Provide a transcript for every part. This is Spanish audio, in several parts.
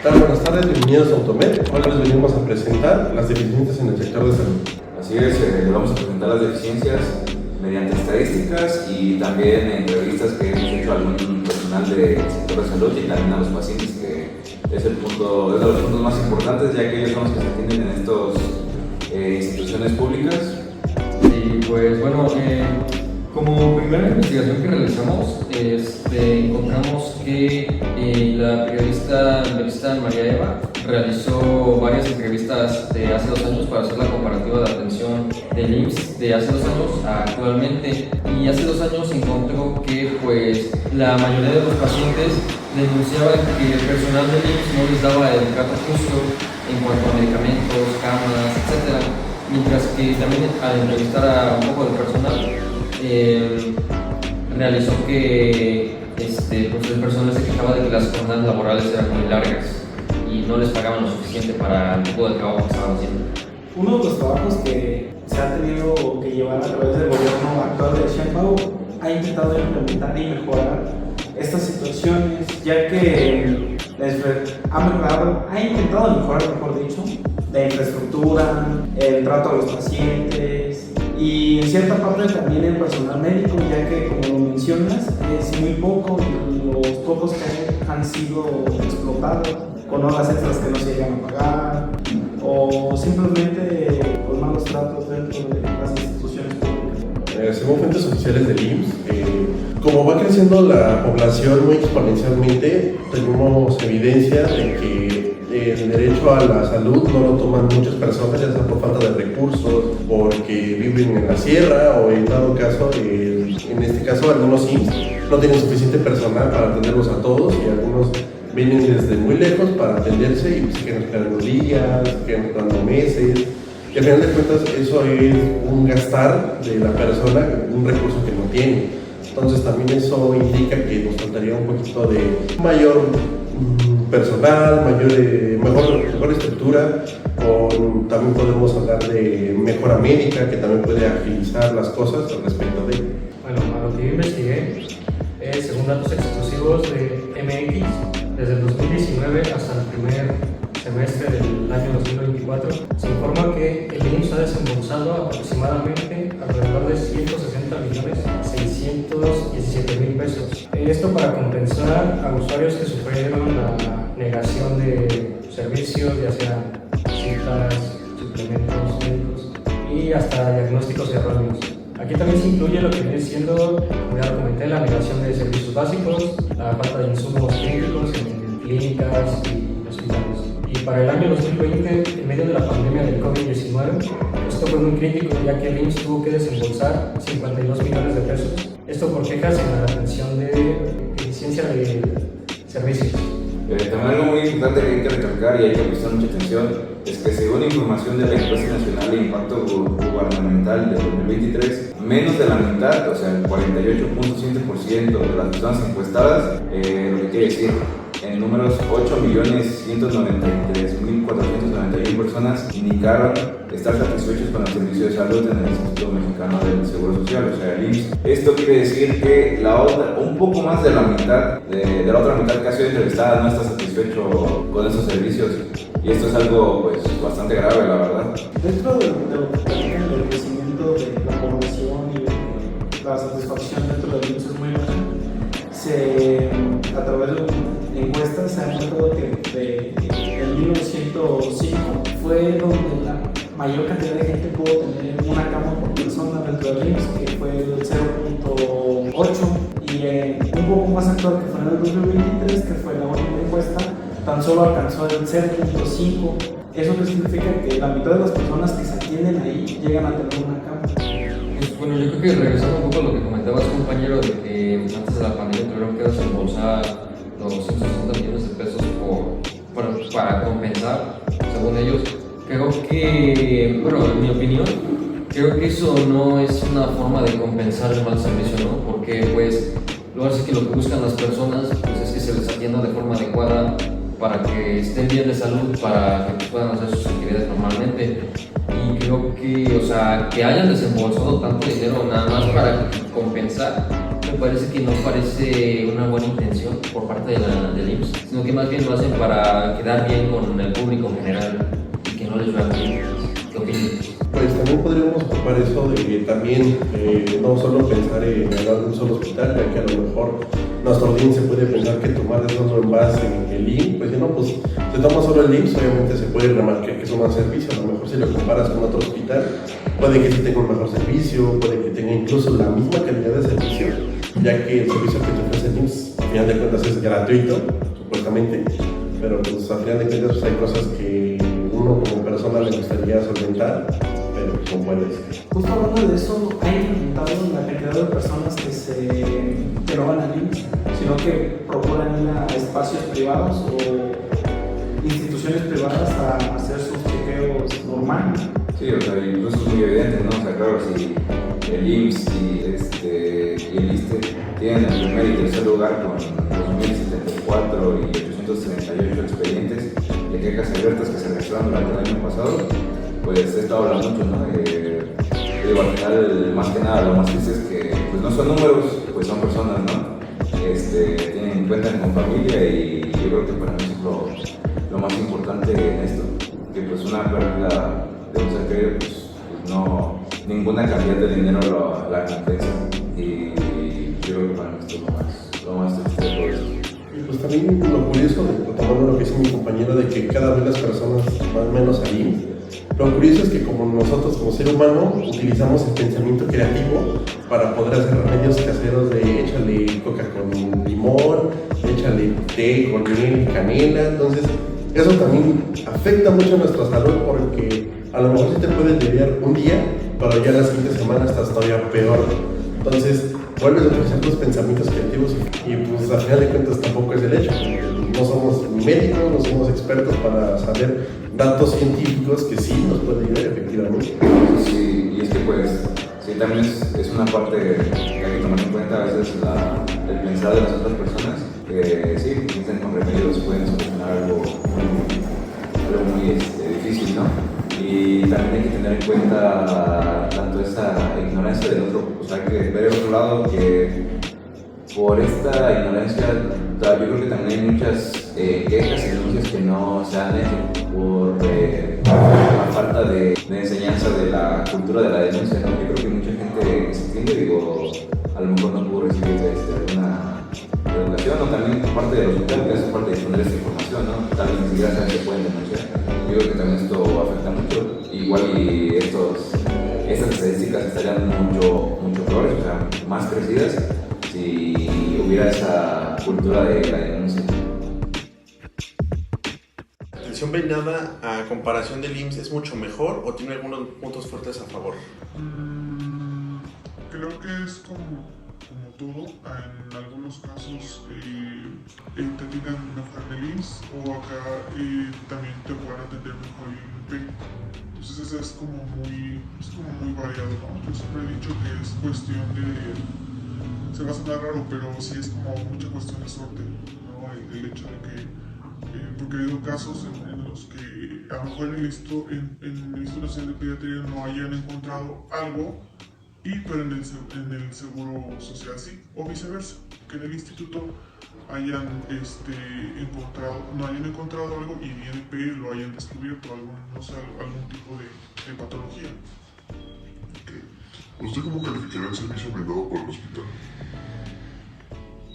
Buenas tardes, bienvenidos a Automed. Hoy les venimos a presentar las deficiencias en el sector de salud. Así es, les vamos a presentar las deficiencias mediante estadísticas y también entrevistas que hemos hecho a algún personal del sector de salud y también a los pacientes, que es de los puntos más importantes, ya que ellos son los que se atienden en estas instituciones públicas. Y pues bueno, como primera investigación que realizamos, encontramos que la periodista María Eva realizó varias entrevistas de hace 2 años para hacer la comparativa de atención del IMSS de hace 2 años a actualmente, y hace 2 años encontró que pues la mayoría de los pacientes denunciaban que el personal del IMSS no les daba el trato justo en cuanto a medicamentos, camas, etc. Mientras que también al entrevistar a un poco del personal realizó que pues el personal se quejaba de que las jornadas laborales eran muy largas y no les pagaban lo suficiente para el tipo de trabajo que estaban haciendo. Uno de los trabajos que se ha tenido que llevar a través del gobierno actual de Sheinbaum ha intentado implementar y mejorar estas situaciones, ya que ha intentado mejorar, mejor dicho, la infraestructura, el trato a los pacientes y en cierta parte también el personal médico, ya que, como lo mencionas, es muy poco y los pocos que han sido explotados con horas extras que no se llegan a pagar o simplemente con malos tratos dentro de las instituciones públicas. Según fuentes oficiales del IMSS, como va creciendo la población muy exponencialmente, tenemos evidencia de que el derecho a la salud no lo toman muchas personas, ya sea por falta de recursos, porque viven en la sierra o en dado caso, en este caso algunos IMSS no tienen suficiente personal para atenderlos a todos y algunos vienen desde muy lejos para atenderse y se quedan esperando días, se quedan esperando meses. Y al final de cuentas eso es un gastar de la persona, un recurso que no tiene. Entonces también eso indica que nos faltaría un poquito de mayor personal, mejor estructura. También podemos hablar de mejora médica, que también puede agilizar las cosas al respecto de. Bueno, a lo que yo investigué, según datos exclusivos de MX, desde el 2019 hasta el primer semestre del año 2024, se informa que el IMSS ha desembolsado aproximadamente alrededor de 160.617.000 pesos. Esto para compensar a usuarios que sufrieron la negación de servicios, ya sean citas, suplementos médicos y hasta diagnósticos erróneos. Aquí también se incluye lo que viene siendo, como ya lo comenté, la negación de servicios básicos, la falta de insumos críticos en clínicas y hospitales. Y para el año 2020, en medio de la pandemia del COVID-19, esto fue muy crítico, ya que el IMSS tuvo que desembolsar 52 millones de pesos. Esto por quejas en la atención de eficiencia de servicios. También algo muy importante que hay que recalcar y hay que prestar mucha atención es que, según información de la Encuesta Nacional de Impacto Gubernamental de 2023, menos de la mitad, o sea el 48.7% de las personas encuestadas, lo que quiere decir, en números, 8.193.491 personas indicaron estar satisfechos con el servicio de salud en el Instituto Mexicano del Seguro Social, o sea, el IMSS. Esto quiere decir que un poco más de la mitad, de la otra mitad que ha sido entrevistada, no está satisfecho con esos servicios. Y esto es algo pues bastante grave, la verdad. Dentro de lo que platican del crecimiento de la población y de la satisfacción dentro del IMSS es muy buena. A través de encuestas se ha notado que en 1905 fue donde la mayor cantidad de gente pudo tener una cama por persona dentro del IMSS, que fue el 0.8, y un poco más actual, que fue en el 2023, que fue la última encuesta, tan solo alcanzó el 0.5. ¿Eso qué significa? Que la mitad de las personas que se atienden ahí llegan a tener una cama. Bueno, yo creo que regresando un poco a lo que comentabas, compañero, de que antes de la pandemia tuvieron que desembolsar los 160 millones de pesos para compensar, según ellos. Creo que, bueno, en mi opinión, creo que eso no es una forma de compensar el mal servicio, ¿no? Porque pues luego sí que lo que buscan las personas pues, es que se les atienda de forma adecuada para que estén bien de salud, para que puedan hacer sus actividades normalmente. Y creo que, o sea, que hayan desembolsado tanto dinero nada más para compensar, me parece que no parece una buena intención por parte del IMSS, sino que más bien lo hacen para quedar bien con el público en general y que no les vean bien. ¿Qué opinas? Pues también podríamos ocupar eso de que también no solo pensar en hablar de un solo hospital, ya que a lo mejor nuestra audiencia puede pensar que tomar es solo en base en el IMSS, pues si no, pues si toma solo el IMSS, obviamente se puede remarcar que es un mal servicio. A lo mejor si lo comparas con otro hospital, puede que sí tenga un mejor servicio, puede que tenga incluso la misma calidad de servicio, ya que el servicio que te ofrece el IMSS, al final de cuentas, es gratuito, supuestamente, pero pues al final de cuentas pues, hay cosas que uno como persona le gustaría solventar, pero no puedes. Justo hablando de eso, ha incrementado la cantidad de personas que no van al IMSS, sino que procuran ir a espacios privados o instituciones privadas a hacer sus chequeos normales. Sí, o sea, incluso es muy evidente, ¿no? O sea, claro, si el IMSS y el ISSSTE tienen el primer y tercer lugar con 2.074 y 838 expedientes de quejas abiertas que se registraron durante el año pasado, pues esto habla mucho, ¿no? Digo, al final, más que nada, lo más triste es que pues no son números, pues son personas, ¿no? Cuentan con familia y yo creo que para mí es lo más importante en esto, que pues una pérdida de un ser querido, pues no, ninguna cantidad de dinero la compensa, y yo creo que para mí esto es lo más triste de todo esto. Y pues también lo curioso, tomando lo que dice mi compañero, de que cada vez las personas van menos al IMSS. Lo curioso es que como nosotros como ser humano utilizamos el pensamiento creativo para poder hacer remedios caseros de échale coca con limón, échale té con miel y canela. Entonces eso también afecta mucho a nuestra salud, porque a lo mejor sí te puedes aliviar un día, pero ya la siguiente semana estás todavía peor. Entonces vuelves a utilizar tus pensamientos creativos y pues al final de cuentas tampoco es el hecho. No somos médicos, no somos expertos para saber datos científicos que sí nos pueden ayudar efectivamente. Sí, y es que pues, sí, también es una parte que hay que tomar en cuenta a veces el pensar de las otras personas, que sí, piensan con remedios pueden solucionar algo muy difícil, ¿no? Y también hay que tener en cuenta tanto esa ignorancia del otro, o sea, hay que ver el otro lado, que por esta ignorancia yo creo que también hay muchas quejas y denuncias que no se han hecho por la falta de enseñanza de la cultura de la denuncia, ¿no? Yo creo que mucha gente se entiende, digo, a lo mejor no pudo recibir alguna educación, o también por parte del hospital, que hace falta exponer esta información, ¿no? Tal vez ni siquiera saben que pueden denunciar. Yo creo que también esto afecta mucho. Igual y estas estadísticas estarían mucho peores, o sea, más crecidas, si hubiera esa cultura de la denuncia. ¿La atención privada a comparación del IMSS es mucho mejor o tiene algunos puntos fuertes a favor? Creo que es como todo, en algunos casos te atienden mejor en el IMSS o acá también te pueden atender mejor en el INPE. Entonces eso es como muy variado, ¿no? Yo siempre he dicho que es cuestión se va a sonar raro, pero sí es como mucha cuestión de suerte, ¿no? El hecho de que, porque ha habido casos en los que a lo mejor en el Instituto Nacional de Pediatría no hayan encontrado algo, pero en el Seguro Social sí, o viceversa, que en el instituto no hayan encontrado algo y en el INPE lo hayan descubierto, algún tipo de patología. ¿Usted cómo calificará el servicio brindado por el hospital?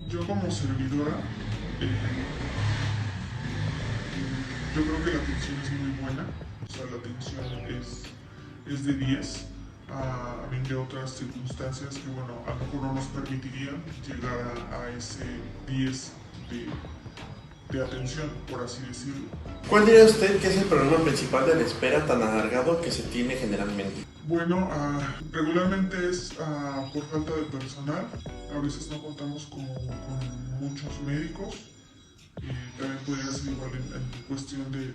Yo como servidora, yo creo que la atención es muy buena, o sea, la atención es de 10, a mí de otras circunstancias que, bueno, a lo mejor no nos permitirían llegar a ese 10 de atención, por así decirlo. ¿Cuál diría usted que es el problema principal de la espera tan alargado que se tiene generalmente? Bueno, regularmente es por falta de personal. A veces no contamos con muchos médicos. También podría ser igual en cuestión de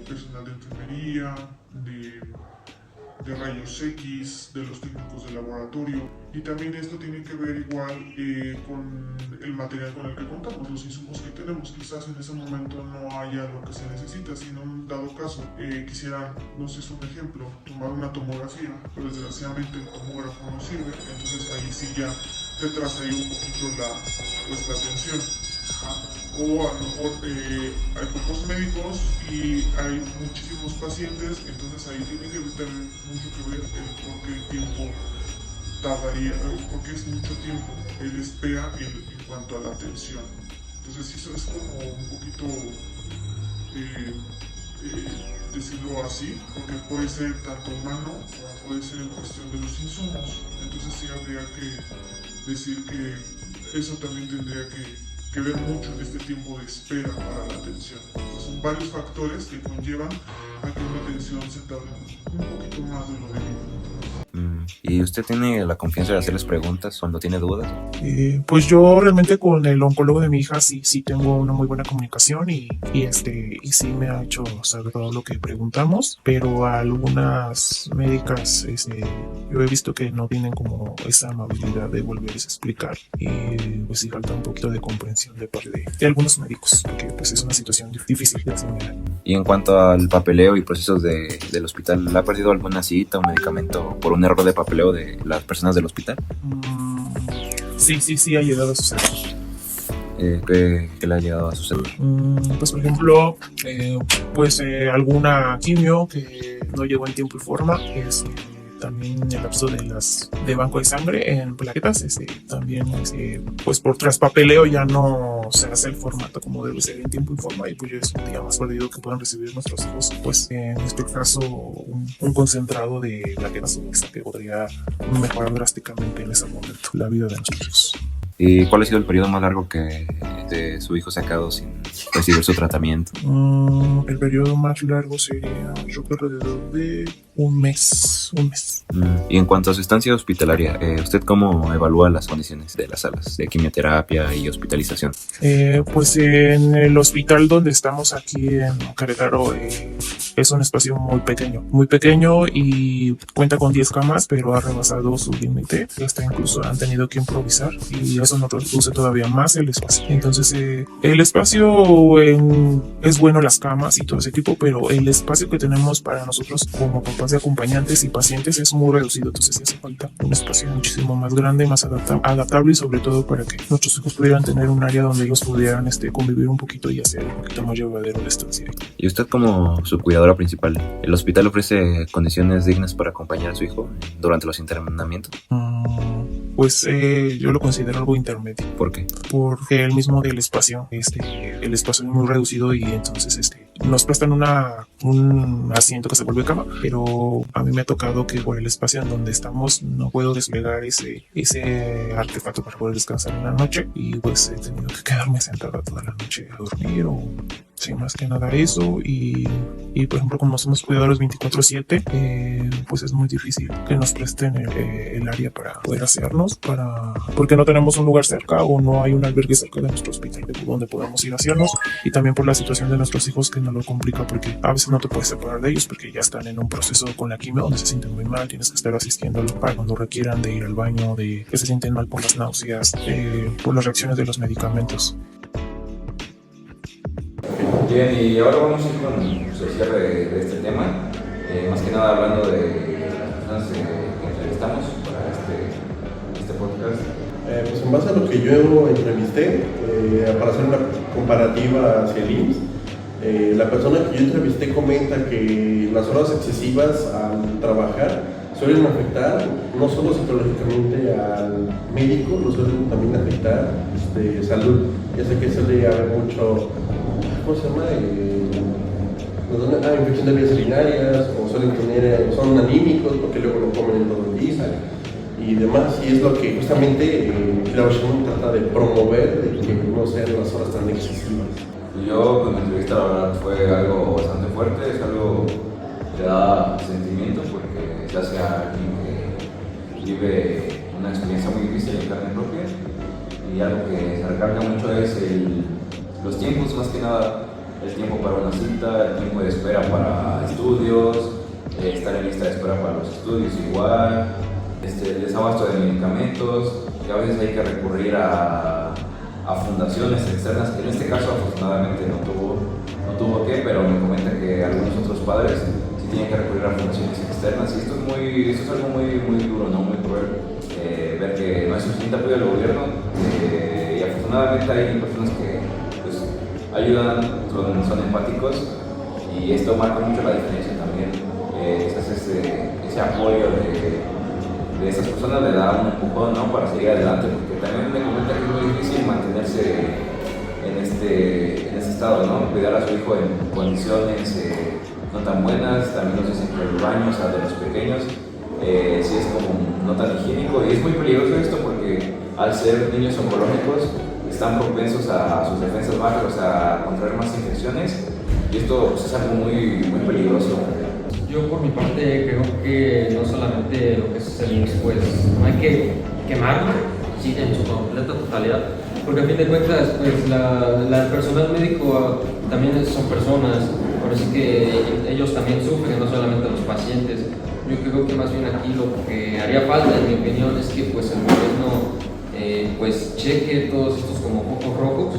personal de enfermería, de rayos X, de los técnicos de laboratorio, y también esto tiene que ver igual con el material con el que contamos, los insumos que tenemos. Quizás en ese momento no haya lo que se necesita, si en un dado caso quisieran, no sé, es un ejemplo, tomar una tomografía, pero desgraciadamente el tomógrafo no sirve, entonces ahí sí ya te trazaría un poquito la atención. Ajá. O a lo mejor hay pocos médicos y hay muchísimos pacientes, entonces ahí tiene que tener mucho que ver por qué el tiempo tardaría, porque es mucho tiempo el espera en cuanto a la atención. Entonces eso es como un poquito, decirlo así, porque puede ser tanto humano como puede ser en cuestión de los insumos. Entonces sí habría que decir que eso también tendría que ver mucho en este tiempo de espera para la atención. Entonces, son varios factores que conllevan a que una atención se tarde un poquito más de lo debido. ¿Y usted tiene la confianza de hacerles preguntas cuando tiene dudas? Pues yo realmente con el oncólogo de mi hija sí tengo una muy buena comunicación y sí me ha hecho saber todo lo que preguntamos, pero a algunas médicas yo he visto que no tienen como esa amabilidad de volverles a explicar y pues sí falta un poquito de comprensión de parte de algunos médicos, porque pues es una situación difícil de asimilar. Y en cuanto al papeleo y procesos del hospital, ¿ha perdido alguna cita o medicamento por un error de papeleo de las personas del hospital? Sí ha llegado a suceder. ¿Qué le ha llegado a suceder? Pues por ejemplo, alguna quimio que no llegó en tiempo y forma, también el lapso de banco de sangre en plaquetas, también pues por traspapeleo ya no se hace el formato como debe ser en tiempo y forma, y pues ya es un día más perdido que puedan recibir nuestros hijos, pues en este caso un concentrado de plaquetas que podría mejorar drásticamente en ese momento la vida de nuestros hijos. ¿Y cuál ha sido el periodo más largo que su hijo se ha quedado sin recibir su tratamiento? El periodo más largo sería, yo creo, alrededor de un mes. Y en cuanto a su estancia hospitalaria, ¿usted cómo evalúa las condiciones de las salas de quimioterapia y hospitalización? Pues en el hospital donde estamos aquí en Querétaro es un espacio muy pequeño y cuenta con 10 camas, pero ha rebasado su límite. Hasta incluso han tenido que improvisar y eso nos reduce todavía más el espacio. Entonces el espacio es bueno, las camas y todo ese tipo, pero el espacio que tenemos para nosotros como papás de acompañantes y pacientes es muy reducido. Entonces hace falta un espacio muchísimo más grande, más adaptable y sobre todo para que nuestros hijos pudieran tener un área donde ellos pudieran convivir un poquito y hacer un poquito más llevadero la estancia. Y usted como su cuidadora principal, ¿el hospital ofrece condiciones dignas para acompañar a su hijo durante los internamientos? Pues yo lo considero algo intermedio. ¿Por qué? Porque el mismo del espacio, el espacio es muy reducido y entonces nos prestan un asiento que se vuelve cama, pero a mí me ha tocado que por el espacio en donde estamos no puedo desplegar ese artefacto para poder descansar en la noche y pues he tenido que quedarme sentada toda la noche a dormir o sí, más que nada eso y por ejemplo como somos cuidadores 24/7 pues es muy difícil que nos presten el área para poder hacernos porque no tenemos un lugar cerca o no hay un albergue cerca de nuestro hospital donde podamos ir a hacernos, y también por la situación de nuestros hijos que nos lo complica porque a veces no te puedes separar de ellos porque ya están en un proceso con la quimio donde se sienten muy mal, tienes que estar asistiéndolos para cuando requieran de ir al baño, de que se sienten mal por las náuseas, por las reacciones de los medicamentos. Bien, y ahora vamos a ir con el cierre de este tema, más que nada hablando de las personas que entrevistamos para este podcast. Pues en base a lo que yo entrevisté, para hacer una comparativa hacia el IMSS, la persona que yo entrevisté comenta que las horas excesivas al trabajar suelen afectar no solo psicológicamente al médico, lo suelen también afectar salud. Ya sé que suele haber mucho, ¿cómo se llama? Infección de vías urinarias, o son anímicos porque luego lo comen en todo el día y demás, y es lo que justamente la OSHA trata de promover, de que no sean las horas tan excesivas. Yo con mi entrevista la verdad fue algo bastante fuerte, es algo que da sentimiento porque se hace a alguien que vive una experiencia muy difícil en carne propia, y algo que se recarga mucho es los tiempos, más que nada el tiempo para una cita, el tiempo de espera para estudios, estar en lista de espera para los estudios igual, el desabasto de medicamentos, que a veces hay que recurrir a fundaciones externas, que en este caso afortunadamente no tuvo que, pero me comenta que algunos otros padres sí tienen que recurrir a fundaciones externas, y esto es algo muy, muy duro, ¿no? Muy cruel. ver que no hay suficiente apoyo del gobierno y afortunadamente hay personas que pues, ayudan, son empáticos y esto marca mucho la diferencia también. Ese apoyo de esas personas le da un empujón, ¿no? Para seguir adelante, porque también me comenta que es muy difícil mantenerse en este estado, ¿no? Cuidar a su hijo en condiciones no tan buenas, también nos dicen que el baño, o sea, de los pequeños, sí es como no tan higiénico y es muy peligroso esto porque al ser niños oncológicos están propensos a sus defensas bajas, o sea, a contraer más infecciones y esto pues, es algo muy, muy peligroso. Yo por mi parte creo que no solamente lo que es el IMSS, pues no hay que quemarlo sí, en su completa totalidad, porque a fin de cuentas pues el personal médico también son personas, por eso que ellos también sufren, no solamente los pacientes. Yo creo que más bien aquí lo que haría falta, en mi opinión, es que pues el gobierno pues cheque todos estos como focos rojos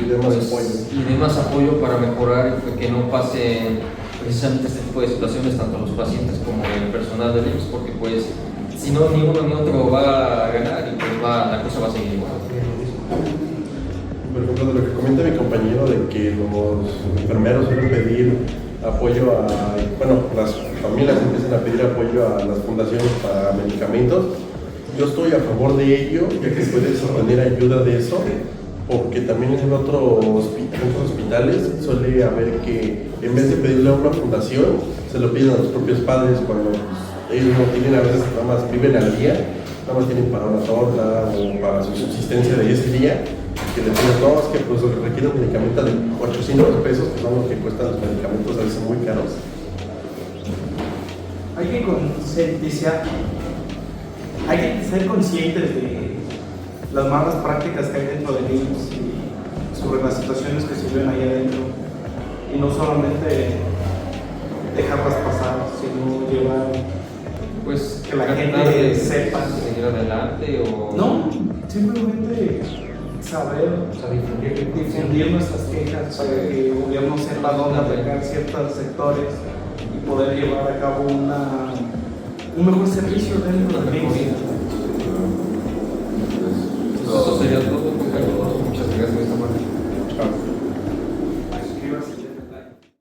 y dé más apoyo para mejorar y que no pase precisamente este tipo de situaciones tanto los pacientes como el personal del IMSS, porque pues si no ni uno ni otro va a ganar y pues la cosa va a seguir igual. Por ejemplo, de lo que comenta mi compañero de que los enfermeros suelen pedir apoyo las familias empiezan a pedir apoyo a las fundaciones para medicamentos. Yo estoy a favor de ello, ya que puedes obtener ayuda de eso, porque también en otros hospitales suele haber que en vez de pedirle a una fundación, se lo piden a los propios padres cuando ellos no tienen, a veces nada más viven al día, nada más tienen para una torta o para su subsistencia de ese día, que les piden todos que pues requieren un medicamento de 800 pesos, que son los que cuestan los medicamentos a veces muy caros. Hay que concientizar, hay que ser conscientes de las malas prácticas que hay dentro del IMSS y sobre las situaciones que se viven ahí adentro, y no solamente dejarlas pasar, sino llevar pues que la gente sepa seguir adelante o no, simplemente saber, O sea, difundir nuestras quejas para que el gobierno sepa dónde atacar ciertos sectores y poder llevar a cabo un mejor servicio dentro del IMSS. eso sería todo.